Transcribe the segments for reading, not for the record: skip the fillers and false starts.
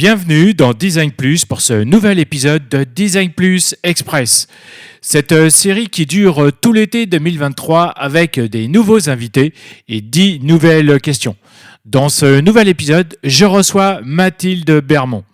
Bienvenue dans Design Plus pour ce nouvel épisode de Design Plus Express. Cette série qui dure tout l'été 2023 avec des nouveaux invités et 10 nouvelles questions. Dans ce nouvel épisode, je reçois Mathilde Bermond.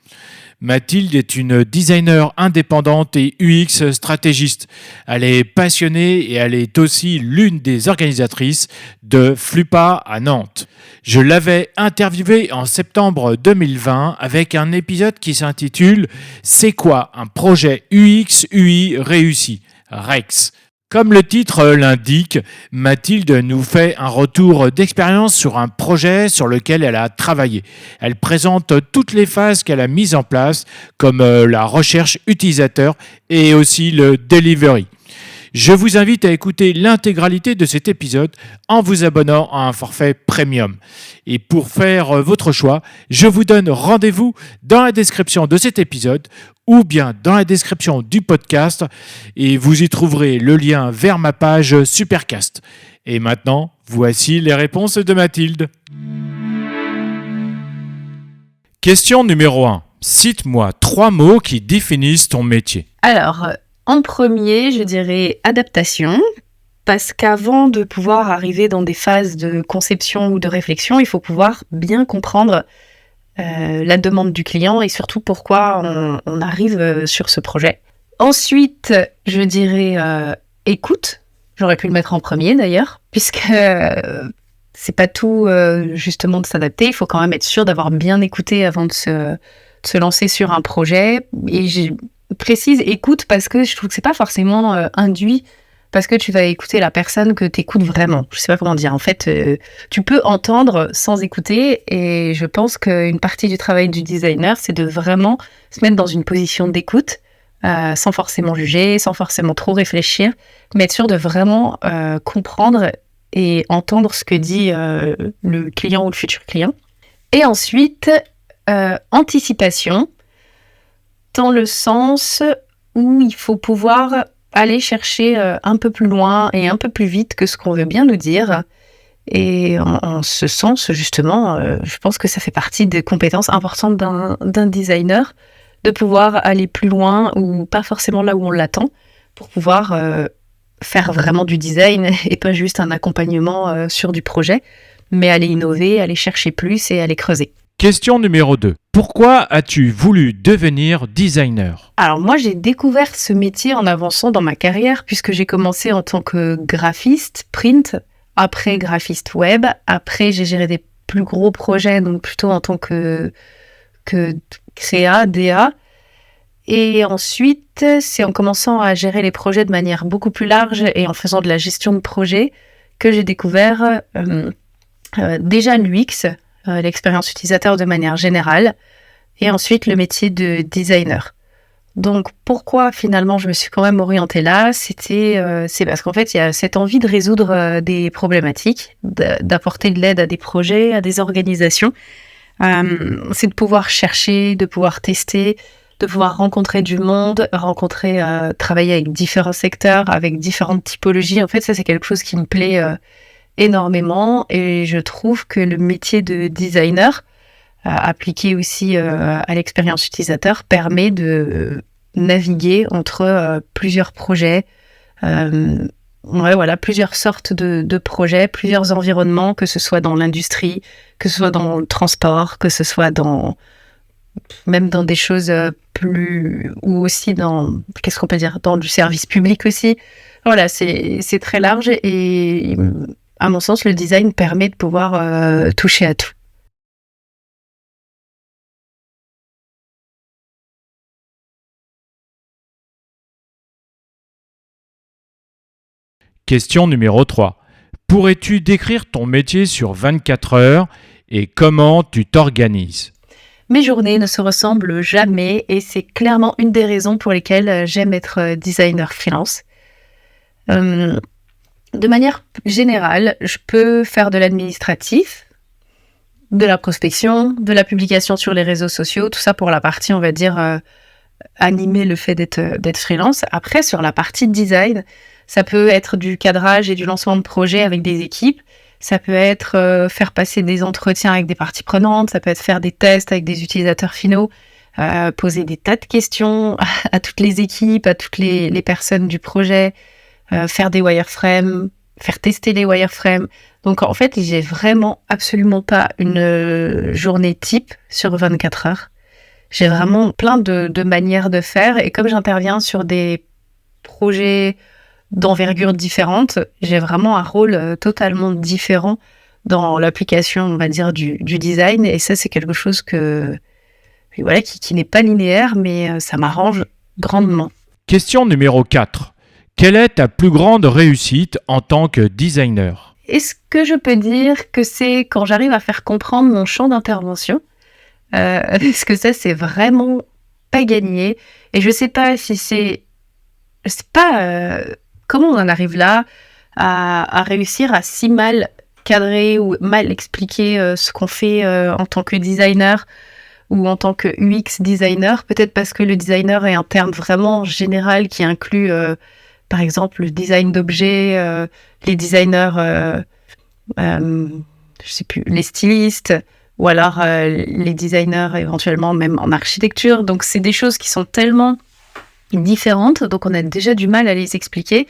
Mathilde est une designer indépendante et UX stratégiste. Elle est passionnée et elle est aussi l'une des organisatrices de Flupa à Nantes. Je l'avais interviewée en septembre 2020 avec un épisode qui s'intitule « C'est quoi un projet UX/UI réussi ?» Rex. Comme le titre l'indique, Mathilde nous fait un retour d'expérience sur un projet sur lequel elle a travaillé. Elle présente toutes les phases qu'elle a mises en place, comme la recherche utilisateur et aussi le delivery. Je vous invite à écouter l'intégralité de cet épisode en vous abonnant à un forfait premium. Et pour faire votre choix, je vous donne rendez-vous dans la description de cet épisode ou bien dans la description du podcast et vous y trouverez le lien vers ma page Supercast. Et maintenant, voici les réponses de Mathilde. Question numéro 1. Cite-moi 3 mots qui définissent ton métier. Alors, en premier, je dirais adaptation, parce qu'avant de pouvoir arriver dans des phases de conception ou de réflexion, il faut pouvoir bien comprendre la demande du client et surtout pourquoi on arrive sur ce projet. Ensuite, je dirais écoute. J'aurais pu le mettre en premier d'ailleurs, puisque c'est pas tout justement de s'adapter. Il faut quand même être sûr d'avoir bien écouté avant de se lancer sur un projet. Et je précise écoute parce que je trouve que c'est pas forcément induit parce que tu vas écouter la personne que tu écoutes vraiment. Je sais pas comment dire. En fait, tu peux entendre sans écouter et je pense qu'une partie du travail du designer, c'est de vraiment se mettre dans une position d'écoute sans forcément juger, sans forcément trop réfléchir, mais être sûr de vraiment comprendre et entendre ce que dit le client ou le futur client. Et ensuite, anticipation, dans le sens où il faut pouvoir aller chercher un peu plus loin et un peu plus vite que ce qu'on veut bien nous dire. Et en ce sens, justement, je pense que ça fait partie des compétences importantes d'un designer, de pouvoir aller plus loin ou pas forcément là où on l'attend, pour pouvoir faire vraiment du design et pas juste un accompagnement sur du projet, mais aller innover, aller chercher plus et aller creuser. Question numéro 2. Pourquoi as-tu voulu devenir designer ? Alors moi, j'ai découvert ce métier en avançant dans ma carrière puisque j'ai commencé en tant que graphiste, print, après graphiste web, après j'ai géré des plus gros projets, donc plutôt en tant que créa, DA. Et ensuite, c'est en commençant à gérer les projets de manière beaucoup plus large et en faisant de la gestion de projet que j'ai découvert déjà l'UX, l'expérience utilisateur de manière générale, et ensuite le métier de designer. Donc pourquoi finalement je me suis quand même orientée là, c'est parce qu'en fait il y a cette envie de résoudre des problématiques, d'apporter de l'aide à des projets, à des organisations. C'est de pouvoir chercher, de pouvoir tester, de pouvoir rencontrer du monde, travailler avec différents secteurs, avec différentes typologies. En fait, ça c'est quelque chose qui me plaît énormément et je trouve que le métier de designer, appliqué aussi à l'expérience utilisateur, permet de naviguer entre plusieurs projets, plusieurs sortes de projets, plusieurs environnements, que ce soit dans l'industrie, que ce soit dans le transport, que ce soit même dans des choses ou aussi dans, qu'est-ce qu'on peut dire, dans du service public aussi. Voilà, c'est très large et à mon sens, le design permet de pouvoir toucher à tout. Question numéro 3. Pourrais-tu décrire ton métier sur 24 heures et comment tu t'organises ? Mes journées ne se ressemblent jamais et c'est clairement une des raisons pour lesquelles j'aime être designer freelance. De manière générale, je peux faire de l'administratif, de la prospection, de la publication sur les réseaux sociaux, tout ça pour la partie, on va dire, animer le fait d'être freelance. Après, sur la partie design, ça peut être du cadrage et du lancement de projet avec des équipes. Ça peut être faire passer des entretiens avec des parties prenantes, ça peut être faire des tests avec des utilisateurs finaux, poser des tas de questions à toutes les équipes, à toutes les personnes du projet, faire des wireframes, faire tester les wireframes. Donc en fait, j'ai vraiment absolument pas une journée type sur 24 heures. J'ai vraiment plein de manières de faire, et comme j'interviens sur des projets d'envergure différente, j'ai vraiment un rôle totalement différent dans l'application, on va dire, du design, et ça, c'est quelque chose qui n'est pas linéaire, mais ça m'arrange grandement. Question numéro 4. Quelle est ta plus grande réussite en tant que designer ? Est-ce que je peux dire que c'est quand j'arrive à faire comprendre mon champ d'intervention ? Parce que ça, c'est vraiment pas gagné. Et je sais pas si c'est... Je sais pas comment on en arrive là à réussir à si mal cadrer ou mal expliquer ce qu'on fait en tant que designer ou en tant que UX designer. Peut-être parce que le designer est un terme vraiment général qui inclut... par exemple, le design d'objets, les designers, je sais plus, les stylistes, ou alors les designers éventuellement même en architecture. Donc, c'est des choses qui sont tellement différentes, donc on a déjà du mal à les expliquer.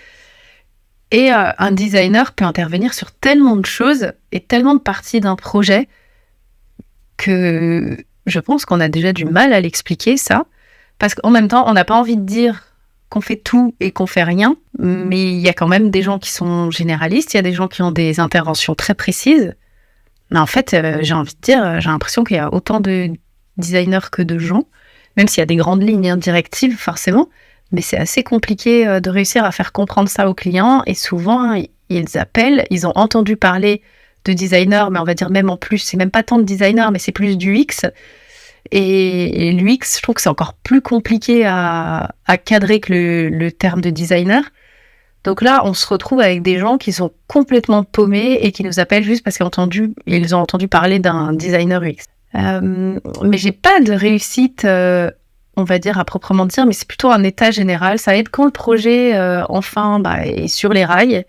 Et un designer peut intervenir sur tellement de choses et tellement de parties d'un projet que je pense qu'on a déjà du mal à l'expliquer, ça. Parce qu'en même temps, on n'a pas envie de dire qu'on fait tout et qu'on fait rien, mais il y a quand même des gens qui sont généralistes, il y a des gens qui ont des interventions très précises. Mais en fait, j'ai envie de dire, j'ai l'impression qu'il y a autant de designers que de gens, même s'il y a des grandes lignes directives, forcément, mais c'est assez compliqué de réussir à faire comprendre ça aux clients, et souvent, ils appellent, ils ont entendu parler de designers, mais on va dire même en plus, c'est même pas tant de designers, mais c'est plus du UX. Et l'UX, je trouve que c'est encore plus compliqué à cadrer que le terme de designer. Donc là, on se retrouve avec des gens qui sont complètement paumés et qui nous appellent juste parce qu'ils ont entendu parler d'un designer UX. Mais j'ai pas de réussite, on va dire, à proprement dire, mais c'est plutôt un état général. Ça va être quand le projet, enfin, est sur les rails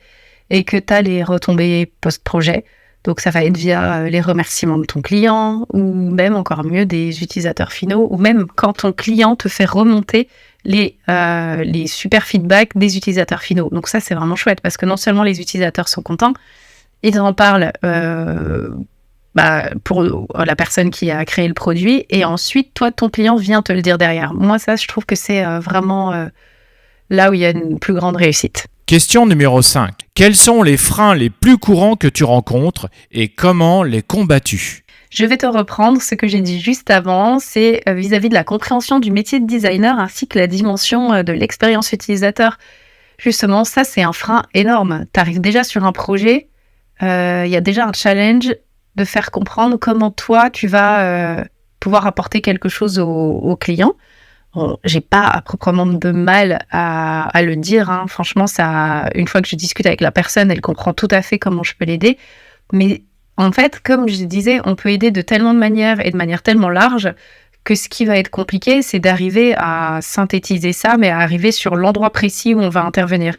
et que tu as les retombées post-projet. Donc ça va être via les remerciements de ton client, ou même encore mieux des utilisateurs finaux, ou même quand ton client te fait remonter les super feedbacks des utilisateurs finaux. Donc ça, c'est vraiment chouette, parce que non seulement les utilisateurs sont contents, ils en parlent pour la personne qui a créé le produit, et ensuite, toi, ton client vient te le dire derrière. Moi, ça, je trouve que c'est vraiment là où il y a une plus grande réussite. Question numéro 5. Quels sont les freins les plus courants que tu rencontres et comment les combats-tu ? Je vais te reprendre ce que j'ai dit juste avant, c'est vis-à-vis de la compréhension du métier de designer ainsi que la dimension de l'expérience utilisateur. Justement, ça, c'est un frein énorme. Tu arrives déjà sur un projet, il y a déjà un challenge de faire comprendre comment toi, tu vas pouvoir apporter quelque chose au client. Bon, j'ai pas à proprement de mal à le dire, hein. Franchement, ça, une fois que je discute avec la personne, elle comprend tout à fait comment je peux l'aider. Mais en fait, comme je disais, on peut aider de tellement de manières et de manière tellement large que ce qui va être compliqué, c'est d'arriver à synthétiser ça, mais à arriver sur l'endroit précis où on va intervenir.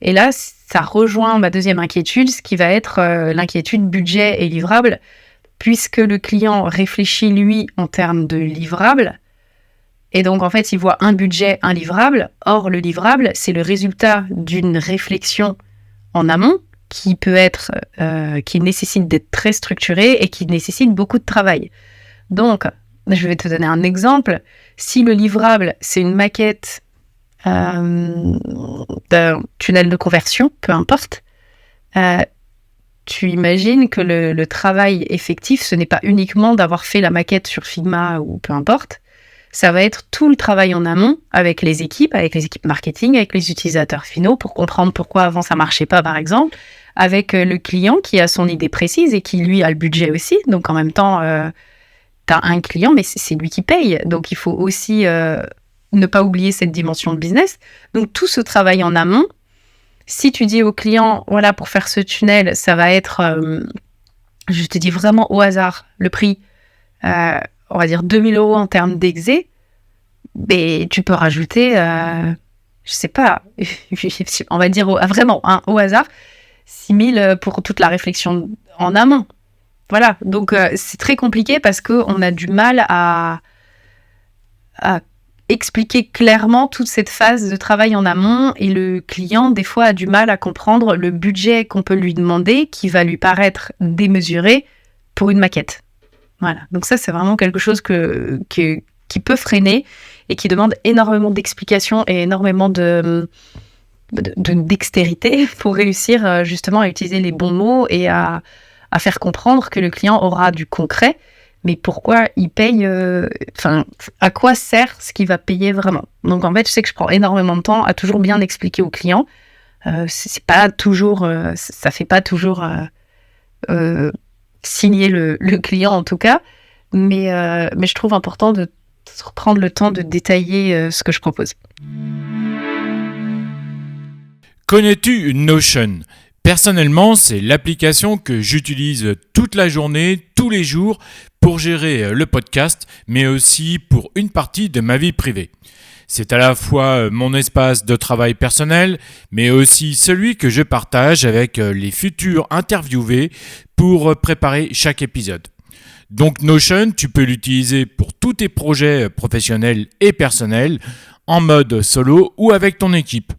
Et là, ça rejoint ma deuxième inquiétude, ce qui va être l'inquiétude budget et livrable, puisque le client réfléchit, lui, en termes de livrable. Et donc, en fait, il voit un budget, un livrable. Or, le livrable, c'est le résultat d'une réflexion en amont qui peut être, qui nécessite d'être très structurée et qui nécessite beaucoup de travail. Donc, je vais te donner un exemple. Si le livrable, c'est une maquette d'un tunnel de conversion, peu importe, tu imagines que le travail effectif, ce n'est pas uniquement d'avoir fait la maquette sur Figma ou peu importe. Ça va être tout le travail en amont avec les équipes marketing, avec les utilisateurs finaux pour comprendre pourquoi avant ça marchait pas, par exemple, avec le client qui a son idée précise et qui, lui, a le budget aussi. Donc, en même temps, tu as un client, mais c'est lui qui paye. Donc, il faut aussi ne pas oublier cette dimension de business. Donc, tout ce travail en amont, si tu dis au client, voilà, pour faire ce tunnel, ça va être, je te dis vraiment au hasard, le prix, on va dire 2 000 € en termes d'exé, mais tu peux rajouter, je sais pas, on va dire vraiment au hasard, 6 000 pour toute la réflexion en amont. Voilà, donc c'est très compliqué parce qu'on a du mal à expliquer clairement toute cette phase de travail en amont et le client, des fois, a du mal à comprendre le budget qu'on peut lui demander qui va lui paraître démesuré pour une maquette. Voilà, donc ça, c'est vraiment quelque chose qui peut freiner et qui demande énormément d'explications et énormément de dextérité pour réussir justement à utiliser les bons mots et à faire comprendre que le client aura du concret, mais pourquoi il paye, à quoi sert ce qu'il va payer vraiment. Donc en fait, je sais que je prends énormément de temps à toujours bien expliquer au client. C'est pas toujours, ça fait pas toujours signer le client en tout cas, mais je trouve important de prendre le temps de détailler ce que je propose. Connais-tu Notion ? Personnellement, c'est l'application que j'utilise toute la journée, tous les jours, pour gérer le podcast, mais aussi pour une partie de ma vie privée. C'est à la fois mon espace de travail personnel, mais aussi celui que je partage avec les futurs interviewés pour préparer chaque épisode. Donc Notion, tu peux l'utiliser pour tous tes projets professionnels et personnels, en mode solo ou avec ton équipe.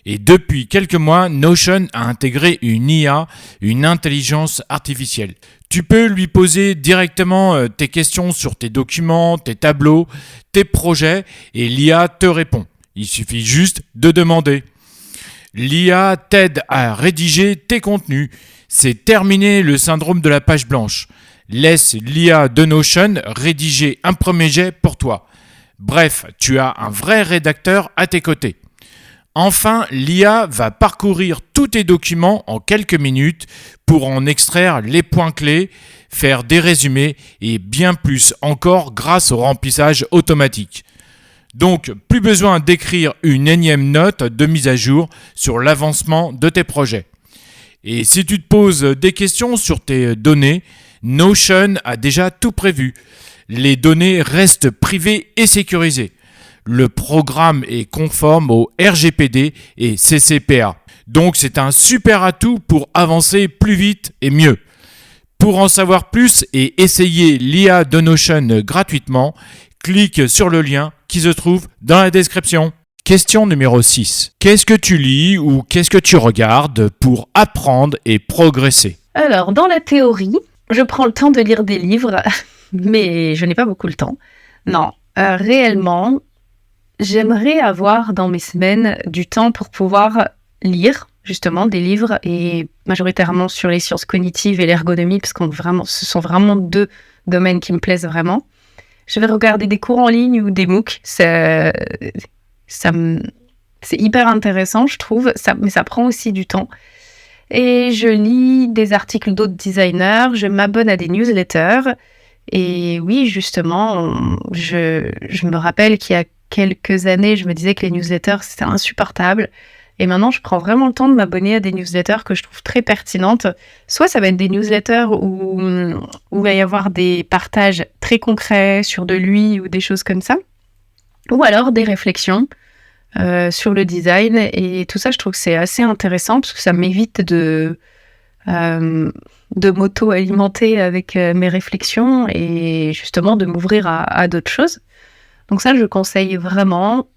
Et depuis quelques mois, Notion a intégré une IA, une intelligence artificielle. Tu peux lui poser directement tes questions sur tes documents, tes tableaux, tes projets et l'IA te répond. Il suffit juste de demander. L'IA t'aide à rédiger tes contenus. C'est terminé le syndrome de la page blanche. Laisse l'IA de Notion rédiger un premier jet pour toi. Bref, tu as un vrai rédacteur à tes côtés. Enfin, l'IA va parcourir tous tes documents en quelques minutes pour en extraire les points clés, faire des résumés et bien plus encore grâce au remplissage automatique. Donc, plus besoin d'écrire une énième note de mise à jour sur l'avancement de tes projets. Et si tu te poses des questions sur tes données, Notion a déjà tout prévu. Les données restent privées et sécurisées. Le programme est conforme au RGPD et CCPA. Donc c'est un super atout pour avancer plus vite et mieux. Pour en savoir plus et essayer l'IA de Notion gratuitement, clique sur le lien qui se trouve dans la description. Question numéro 6. Qu'est-ce que tu lis ou qu'est-ce que tu regardes pour apprendre et progresser ? Alors, dans la théorie, je prends le temps de lire des livres, mais je n'ai pas beaucoup le temps. Non, réellement, j'aimerais avoir dans mes semaines du temps pour pouvoir lire justement des livres et majoritairement sur les sciences cognitives et l'ergonomie parce ce sont vraiment deux domaines qui me plaisent vraiment. Je vais regarder des cours en ligne ou des MOOC. C'est hyper intéressant, je trouve, mais ça prend aussi du temps. Et je lis des articles d'autres designers, je m'abonne à des newsletters. Et oui, justement, je me rappelle qu'il y a quelques années, je me disais que les newsletters, c'était insupportable. Et maintenant, je prends vraiment le temps de m'abonner à des newsletters que je trouve très pertinentes. Soit ça va être des newsletters où il va y avoir des partages très concrets sur de l'UI ou des choses comme ça. Ou alors des réflexions sur le design. Et tout ça, je trouve que c'est assez intéressant parce que ça m'évite de m'auto-alimenter avec mes réflexions et justement de m'ouvrir à d'autres choses. Donc ça, je conseille vraiment.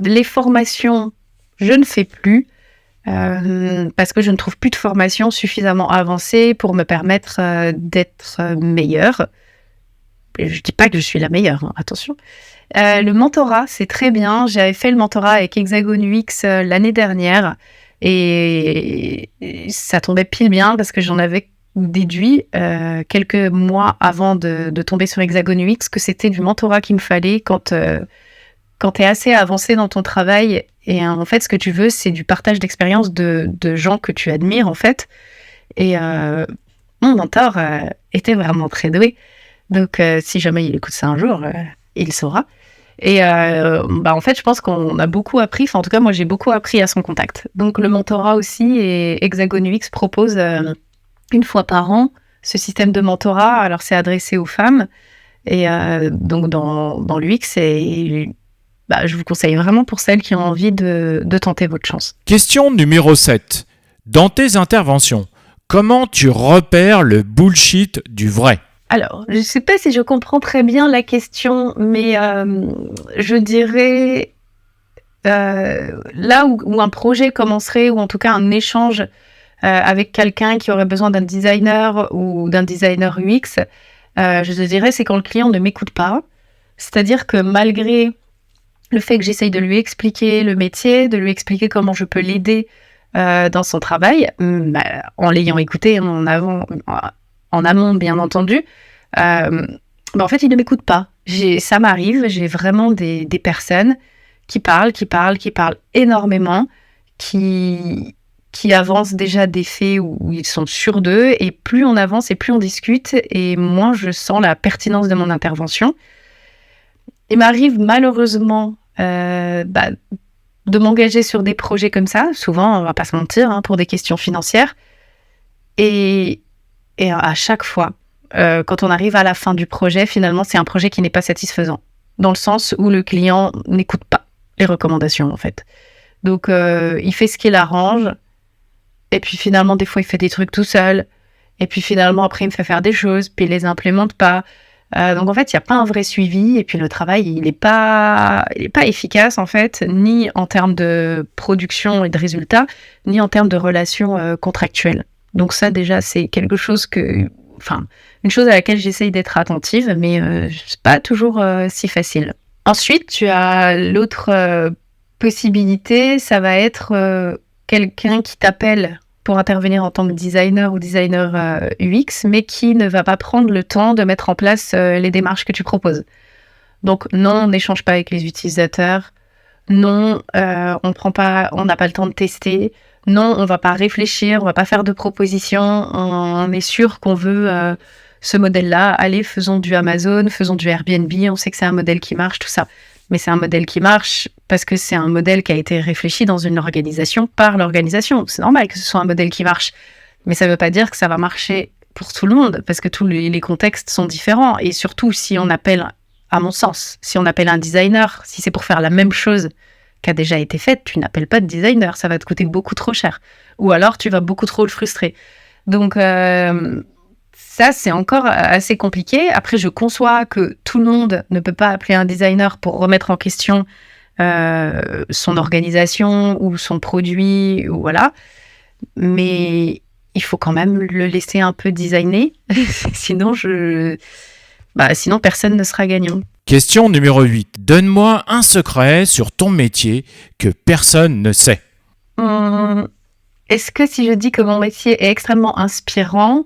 Les formations, je ne fais plus parce que je ne trouve plus de formation suffisamment avancée pour me permettre d'être meilleure. Je ne dis pas que je suis la meilleure, hein, attention. Le mentorat, c'est très bien. J'avais fait le mentorat avec Hexagon UX l'année dernière et ça tombait pile bien parce que j'en avais déduit quelques mois avant de tomber sur Hexagon UX que c'était du mentorat qu'il me fallait quand tu es assez avancé dans ton travail et en fait ce que tu veux c'est du partage d'expérience de gens que tu admires en fait et mon mentor était vraiment très doué donc si jamais il écoute ça un jour il saura et en fait je pense qu'on a beaucoup appris, enfin en tout cas moi j'ai beaucoup appris à son contact, donc le mentorat aussi et Hexagon UX propose une fois par an, ce système de mentorat, alors c'est adressé aux femmes, et donc dans l'UX, je vous conseille vraiment pour celles qui ont envie de tenter votre chance. Question numéro 7. Dans tes interventions, Comment tu repères le bullshit du vrai ? Alors, je ne sais pas si je comprends très bien la question, mais je dirais là où un projet commencerait, ou en tout cas un échange avec quelqu'un qui aurait besoin d'un designer ou d'un designer UX, je te dirais c'est quand le client ne m'écoute pas. C'est-à-dire que malgré le fait que j'essaye de lui expliquer le métier, de lui expliquer comment je peux l'aider dans son travail, en l'ayant écouté en amont bien entendu, en fait il ne m'écoute pas. Ça m'arrive, j'ai vraiment des personnes qui parlent énormément, qui avancent déjà des faits où ils sont sûrs d'eux, et plus on avance et plus on discute, et moins je sens la pertinence de mon intervention. Il m'arrive malheureusement de m'engager sur des projets comme ça, souvent, on va pas se mentir, pour des questions financières, et à chaque fois, quand on arrive à la fin du projet, finalement, c'est un projet qui n'est pas satisfaisant, dans le sens où le client n'écoute pas les recommandations, en fait. Donc, il fait ce qui l'arrange, et puis finalement, des fois, il fait des trucs tout seul, et puis finalement, après, il me fait faire des choses, puis il les implémente pas. Donc, en fait, il n'y a pas un vrai suivi, et puis le travail, il n'est pas efficace, en fait, ni en termes de production et de résultats, ni en termes de relations contractuelles. Donc ça, déjà, c'est quelque chose une chose à laquelle j'essaye d'être attentive, mais c'est pas toujours si facile. Ensuite, tu as l'autre possibilité, ça va être quelqu'un qui t'appelle pour intervenir en tant que designer ou designer UX, mais qui ne va pas prendre le temps de mettre en place les démarches que tu proposes. Donc non, on n'échange pas avec les utilisateurs. Non, on n'a pas le temps de tester. Non, on va pas réfléchir, on va pas faire de propositions. On est sûr qu'on veut ce modèle-là. Allez, faisons du Amazon, faisons du Airbnb. On sait que c'est un modèle qui marche, tout ça. Mais c'est un modèle qui marche parce que c'est un modèle qui a été réfléchi dans une organisation par l'organisation. C'est normal que ce soit un modèle qui marche. Mais ça ne veut pas dire que ça va marcher pour tout le monde, parce que tous les contextes sont différents. Et surtout, si on appelle, à mon sens, si on appelle un designer, si c'est pour faire la même chose qui a déjà été faite, tu n'appelles pas de designer. Ça va te coûter beaucoup trop cher. Ou alors, tu vas beaucoup trop le frustrer. Donc, ça, c'est encore assez compliqué. Après, je conçois que tout le monde ne peut pas appeler un designer pour remettre en question son organisation ou son produit, ou voilà. Mais il faut quand même le laisser un peu designer. sinon, sinon, personne ne sera gagnant. Question numéro 8. Donne-moi un secret sur ton métier que personne ne sait. Est-ce que si je dis que mon métier est extrêmement inspirant,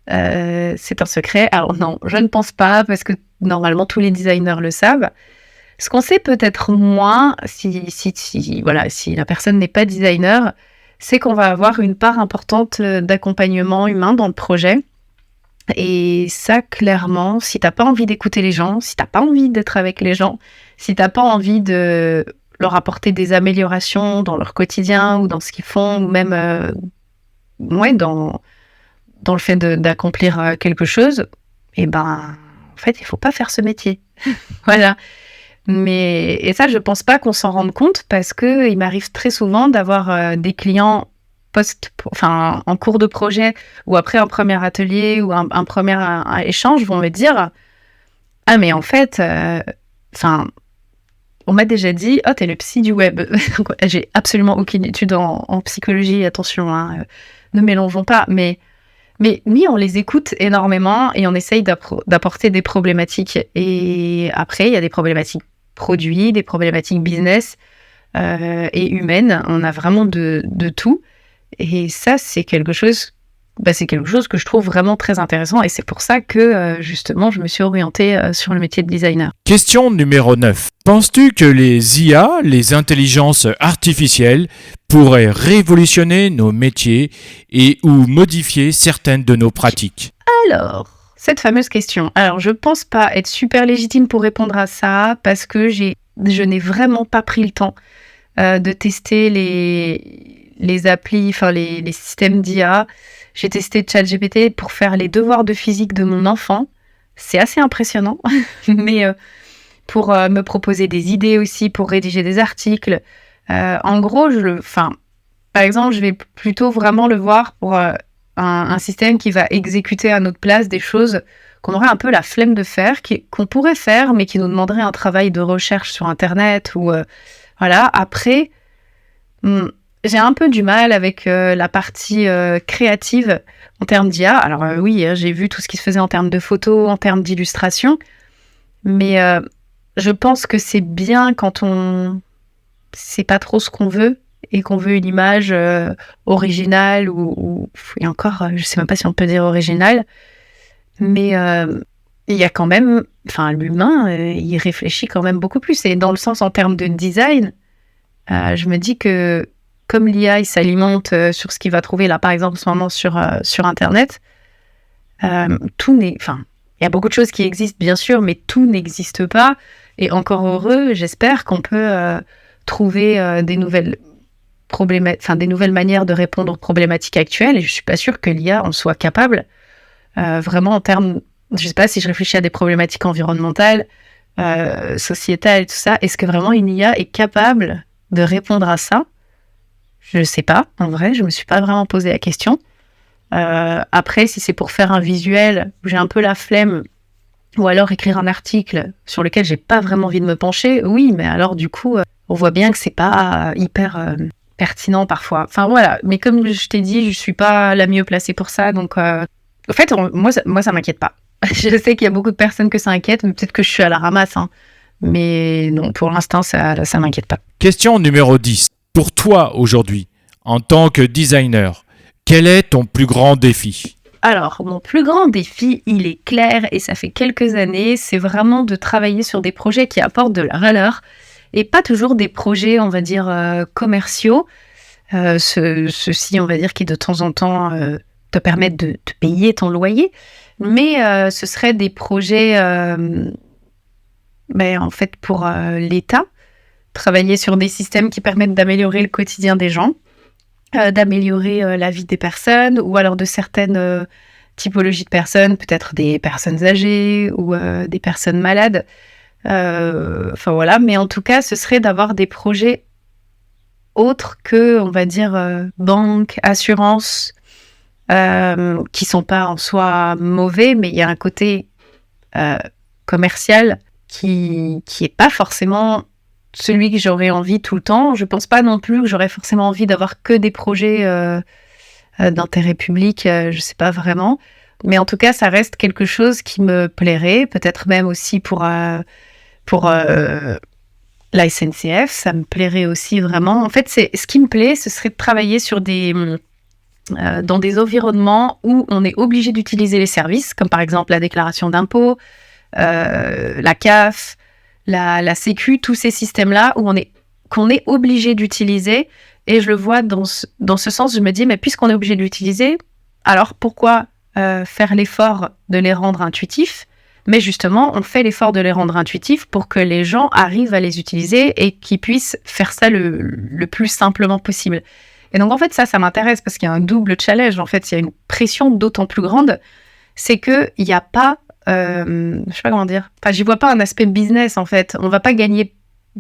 c'est un secret? Alors non, je ne pense pas, parce que normalement tous les designers le savent. Ce qu'on sait peut-être moins, si la personne n'est pas designer, c'est qu'on va avoir une part importante d'accompagnement humain dans le projet. Et ça, clairement, si t'as pas envie d'écouter les gens, si t'as pas envie d'être avec les gens, si t'as pas envie de leur apporter des améliorations dans leur quotidien ou dans ce qu'ils font, ou même dans le fait d'accomplir quelque chose, en fait, il faut pas faire ce métier. Voilà. Et ça, je pense pas qu'on s'en rende compte, parce que il m'arrive très souvent d'avoir des clients en cours de projet, ou après un premier atelier ou un premier échange, vont me dire « Ah, mais en fait, on m'a déjà dit, oh, t'es le psy du web. » J'ai absolument aucune étude en psychologie, attention, ne mélangeons pas, mais oui, on les écoute énormément et on essaye d'apporter des problématiques. Et après, il y a des problématiques produits, des problématiques business et humaines. On a vraiment de tout. Et ça, c'est quelque chose que je trouve vraiment très intéressant. Et c'est pour ça que, justement, je me suis orientée sur le métier de designer. Question numéro 9. Penses-tu que les IA, les intelligences artificielles, pourraient révolutionner nos métiers et ou modifier certaines de nos pratiques? Alors, cette fameuse question. Alors, je pense pas être super légitime pour répondre à ça, parce que je n'ai vraiment pas pris le temps de tester les applis, les systèmes d'IA. J'ai testé ChatGPT pour faire les devoirs de physique de mon enfant. C'est assez impressionnant, mais pour me proposer des idées aussi, pour rédiger des articles. En gros, par exemple, je vais plutôt vraiment le voir pour un système qui va exécuter à notre place des choses qu'on aurait un peu la flemme de faire, qu'on pourrait faire, mais qui nous demanderait un travail de recherche sur Internet ou voilà. Après, j'ai un peu du mal avec la partie créative en termes d'IA. Alors oui, j'ai vu tout ce qui se faisait en termes de photos, en termes d'illustration, mais je pense que c'est bien quand on sait pas trop ce qu'on veut et qu'on veut une image originale ou et encore, je sais même pas si on peut dire originale, mais il y a quand même, enfin l'humain, il réfléchit quand même beaucoup plus. Et dans le sens en termes de design, je me dis que comme l'IA, il s'alimente sur ce qu'il va trouver là, par exemple, en ce moment sur Internet, tout n'est... Enfin, il y a beaucoup de choses qui existent, bien sûr, mais tout n'existe pas. Et encore heureux, j'espère qu'on peut trouver des nouvelles manières de répondre aux problématiques actuelles. Et je suis pas sûre que l'IA en soit capable. Vraiment, en termes... Je sais pas si je réfléchis à des problématiques environnementales, sociétales, tout ça. Est-ce que vraiment une IA est capable de répondre à ça? Je sais pas, en vrai, je me suis pas vraiment posé la question. Après, si c'est pour faire un visuel où j'ai un peu la flemme, ou alors écrire un article sur lequel j'ai pas vraiment envie de me pencher, oui, mais alors du coup, on voit bien que c'est pas hyper pertinent parfois. Enfin voilà, mais comme je t'ai dit, je suis pas la mieux placée pour ça, donc en fait, moi ça m'inquiète pas. Je sais qu'il y a beaucoup de personnes que ça inquiète, mais peut-être que je suis à la ramasse, hein. Mais non, pour l'instant, ça m'inquiète pas. Question numéro 10. Pour toi aujourd'hui, en tant que designer, quel est ton plus grand défi ? Alors, mon plus grand défi, il est clair et ça fait quelques années, c'est vraiment de travailler sur des projets qui apportent de la valeur et pas toujours des projets, on va dire, commerciaux. Ceux-ci, on va dire, qui de temps en temps te permettent de payer ton loyer. Mais ce seraient des projets, en fait, pour l'État. Travailler sur des systèmes qui permettent d'améliorer le quotidien des gens, d'améliorer la vie des personnes ou alors de certaines typologies de personnes, peut-être des personnes âgées ou des personnes malades. Enfin voilà, mais en tout cas, ce serait d'avoir des projets autres que, on va dire, banque, assurance, qui sont pas en soi mauvais, mais il y a un côté commercial qui est pas forcément celui que j'aurais envie tout le temps. Je pense pas non plus que j'aurais forcément envie d'avoir que des projets d'intérêt public, je sais pas vraiment. Mais en tout cas, ça reste quelque chose qui me plairait, peut-être même aussi pour la SNCF, ça me plairait aussi vraiment. En fait, ce qui me plaît, ce serait de travailler sur dans des environnements où on est obligé d'utiliser les services, comme par exemple la déclaration d'impôt, la CAF, la Sécu, tous ces systèmes-là qu'on est obligé d'utiliser. Et je le vois dans ce sens, je me dis, mais puisqu'on est obligé de l'utiliser, alors pourquoi faire l'effort de les rendre intuitifs? Mais justement, on fait l'effort de les rendre intuitifs pour que les gens arrivent à les utiliser et qu'ils puissent faire ça le plus simplement possible. Et donc en fait, ça m'intéresse parce qu'il y a un double challenge. En fait, il y a une pression d'autant plus grande, c'est qu'il n'y a pas... je sais pas comment dire. Enfin, j'y vois pas un aspect business en fait. On va pas gagner.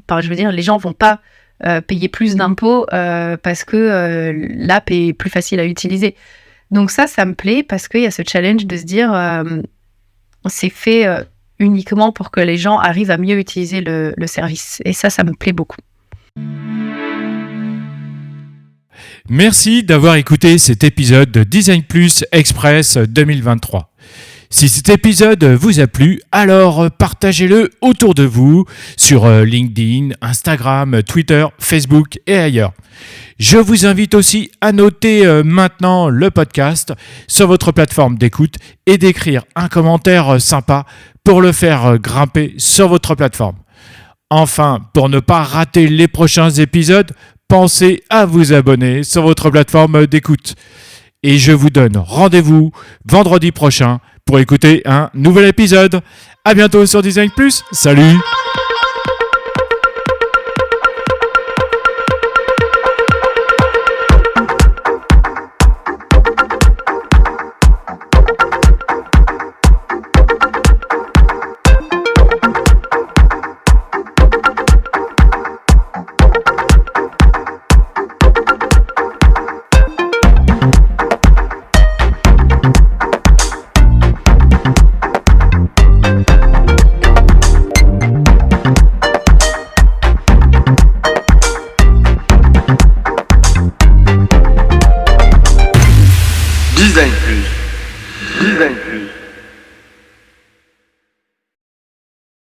Enfin, je veux dire, les gens vont pas payer plus d'impôts parce que l'app est plus facile à utiliser. Donc ça me plaît parce qu'il y a ce challenge de se dire c'est fait uniquement pour que les gens arrivent à mieux utiliser le service. Et ça me plaît beaucoup. Merci d'avoir écouté cet épisode de Design Plus Express 2023. Si cet épisode vous a plu, alors partagez-le autour de vous sur LinkedIn, Instagram, Twitter, Facebook et ailleurs. Je vous invite aussi à noter maintenant le podcast sur votre plateforme d'écoute et d'écrire un commentaire sympa pour le faire grimper sur votre plateforme. Enfin, pour ne pas rater les prochains épisodes, pensez à vous abonner sur votre plateforme d'écoute. Et je vous donne rendez-vous vendredi prochain pour écouter un nouvel épisode. À bientôt sur Design Plus. Salut! Design Plus. Design Plus.